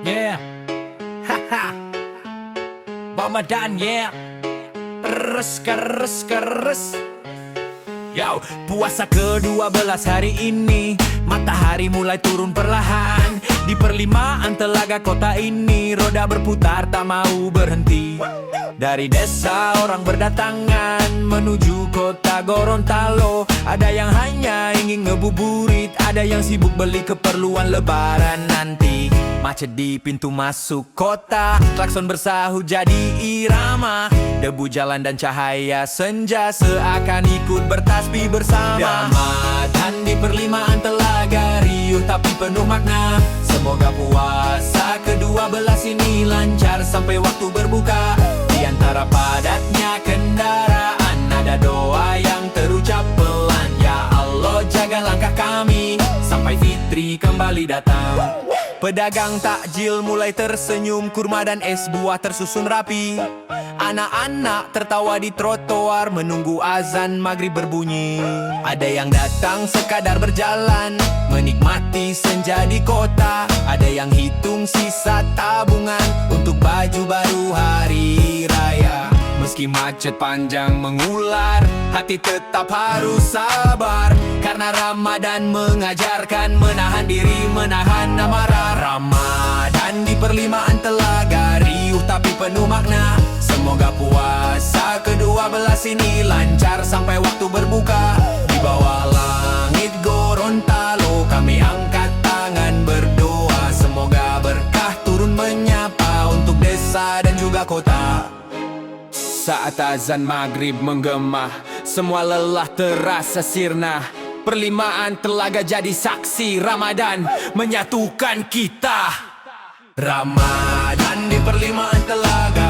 Yeah, haha, Ramadan, yeah. Keres. Yo, puasa ke-12 hari ini, matahari mulai turun perlahan. Di perlimaan telaga kota ini, roda berputar tak mau berhenti. Dari desa orang berdatangan menuju kota Gorontalo. Ada yang hanya ingin ngebuburit, ada yang sibuk beli keperluan lebaran nanti. Macet di pintu masuk kota, klakson bersahu jadi irama. Debu jalan dan cahaya senja seakan ikut bertasbih bersama. Ramadan di perlimaan telaga, riuh tapi penuh makna. Semoga puasa ke-12 ini lancar sampai waktu berbuka. Di antara padatnya kendaraan, ada doa yang terucap pelan. Ya Allah, jaga langkah kami sampai Fitri kembali datang. Pedagang takjil mulai tersenyum, kurma dan es buah tersusun rapi. Anak-anak tertawa di trotoar menunggu azan maghrib berbunyi. Ada yang datang sekadar berjalan, menikmati senja di kota. Ada yang hitung sisa tabungan untuk baju baru hari raya. Meski macet panjang mengular, hati tetap harus sabar. Karena Ramadan mengajarkan menahan diri, menahan amarah. Ramadan di perlimaan telaga, riuh tapi penuh makna. Semoga puasa ke-12 ini lancar sampai waktu berbuka. Di bawah langit Gorontalo kami angkat tangan berdoa. Semoga berkah turun menyapa untuk desa dan juga kota. Saat azan maghrib menggema, semua lelah terasa sirna. Perlimaan telaga jadi saksi, Ramadan menyatukan kita. Ramadan di perlimaan telaga,